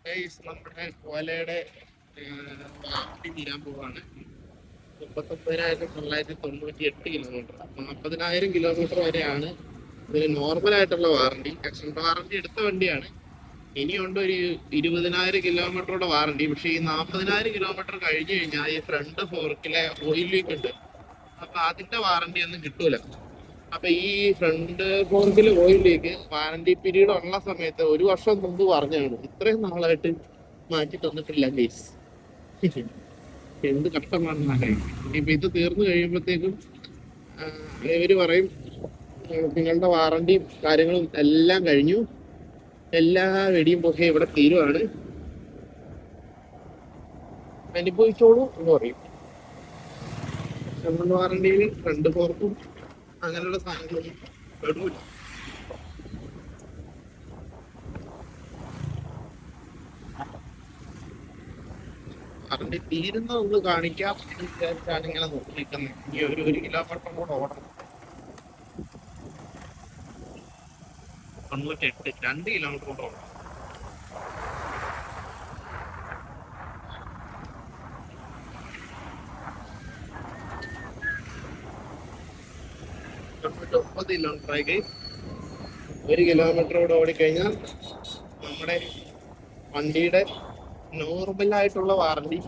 Guys, നമ്മുടെ ഓലയുടെ warranty തീരാൻ പോവാണ്. 39,998 കിലോമീറ്റർ, 40,000 കിലോമീറ്റർ വരെയാണ് ഇതിന് നോർമൽ ആയിട്ടുള്ള വാറണ്ടി. എക്സ്റ്റൻഡ് വാറണ്ടി എടുത്ത വണ്ടിയാണ്. ഇനിയുണ്ട് ഒരു 20,000 കിലോമീറ്ററുടെ വാറണ്ടി. പക്ഷേ ഈ 40,000 കിലോമീറ്റർ കഴിഞ്ഞു കഴിഞ്ഞാൽ ഈ ഫ്രണ്ട് ഫോർക്കിലെ ഓയിൽ ലീക്ക് ഉണ്ട്. അപ്പൊ അതിന്റെ വാറണ്ടി ഒന്നും കിട്ടൂല. അപ്പൊ ഈ ഫ്രണ്ട് ഫോർക്കിൽ ഓയിൽ ലീക്ക് വാറണ്ടി പീരീഡ് ഉള്ള സമയത്ത് 1 വർഷം മുമ്പ് പറഞ്ഞാണ്. ഇത്രയും നാളായിട്ട് മാറ്റി തന്നിട്ടില്ല ഗൈസ്. എന്ത് കഷ്ടമാണെന്നാണ്. ഇപ്പൊ ഇത് തീർന്നു കഴിയുമ്പോഴത്തേക്കും ഇവര് പറയും നിങ്ങളുടെ വാറണ്ടിയും കാര്യങ്ങളും എല്ലാം കഴിഞ്ഞു, എല്ലാ വെടിയും പൊക്കെ ഇവിടെ തീരുവാണ്, അനുഭവിച്ചോളൂ എന്ന് പറയും. നമ്മുടെ വാറണ്ടിയിൽ ഫ്രണ്ട് ഫോർക്കും അങ്ങനെയുള്ള സാധനങ്ങളൊന്നും പെടൂല. വാറണ്ടി തീരുന്ന ഒന്ന് കാണിക്കാം എന്ന് വിചാരിച്ചാണ് ഇങ്ങനെ നോക്കിയിരിക്കുന്നത്. ഈ 1 കിലോമീറ്റർ കൂടെ ഓടണം. 98, 2 കിലോമീറ്റർ കൂടെ ഓടണം. കിലോമീറ്റർ ആയി. 1 കിലോമീറ്റർ കൂടെ ഓടിക്കഴിഞ്ഞാൽ നമ്മുടെ വണ്ടിയുടെ നോർമൽ ആയിട്ടുള്ള വാറണ്ടി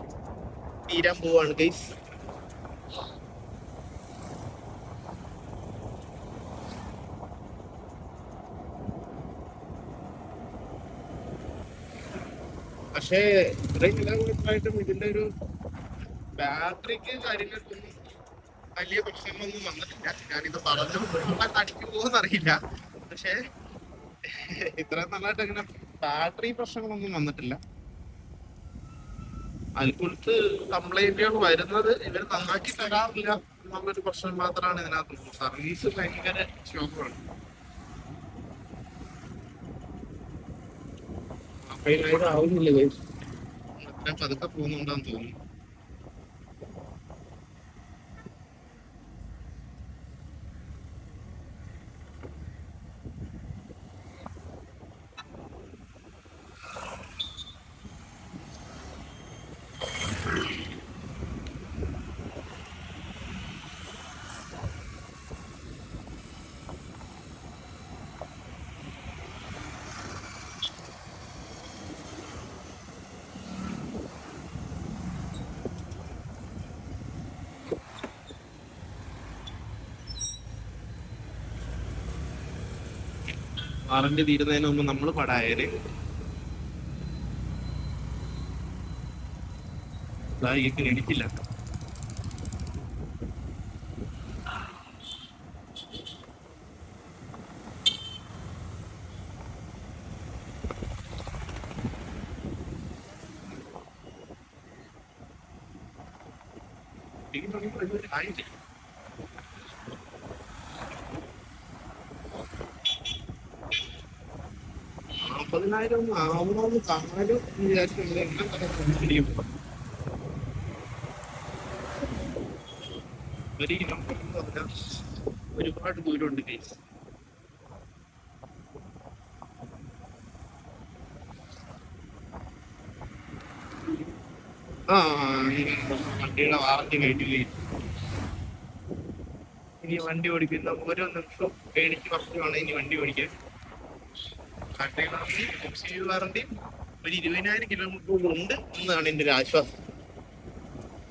തീരാൻ പോവാണ് ഗൈസ്. പക്ഷേ ഇത്രയും കിലോമീറ്റർ ആയിട്ടും ഇതിന്റെ ഒരു ബാറ്ററിക്ക് കാര്യങ്ങൾക്കൊന്നും വലിയ പ്രശ്നങ്ങളൊന്നും വന്നിട്ടില്ല. ഞാനിത് പറഞ്ഞു തടിക്ക് പോകുന്നറിയില്ല. പക്ഷെ ഇത്രയും നല്ലതായിട്ട് ഇങ്ങനെ ബാറ്ററി പ്രശ്നങ്ങളൊന്നും വന്നിട്ടില്ല. അതിൽക്കുറിച്ച് കംപ്ലൈന്റുകൾ വരുന്നത് ഇവർ നന്നാക്കി തരാറില്ല എന്നുള്ളൊരു പ്രശ്നം മാത്രമാണ് ഇതിനകത്തുള്ളത്. സർവീസ് ഭയങ്കര ഷോക്കാണ്. 40,000 ആവുന്നില്ല ഗൈസ്. അത്രയും പതുക്കെ പോകുന്നുണ്ടാന്ന് തോന്നുന്നു. വാറണ്ടി തീരുന്നതിന് മുമ്പ് നമ്മൾ പടായര് ഇടിക്കില്ല. ആയിട്ടില്ല. 40,000 ആവണമെന്ന് കാണും വിചാരിച്ചിട്ടുണ്ട്. 1 കിലോമീറ്റർ എന്ന് പറഞ്ഞാൽ ഒരുപാട് ദൂരമുണ്ട് കേസ്. വണ്ടിയുടെ വാറണ്ടി കഴിഞ്ഞില്ലേ. ഇനി വണ്ടി ഓടിക്കുന്ന ഓരോ നിമിഷവും പേടിച്ച് കുറച്ചുമാണ് ഇനി വണ്ടി ഓടിക്കാൻ. വാറണ്ടി ഒരു 20,000 കിലോമീറ്റർ ഉണ്ട് എന്നാണ് എൻ്റെ ഒരു ആശ്വാസം.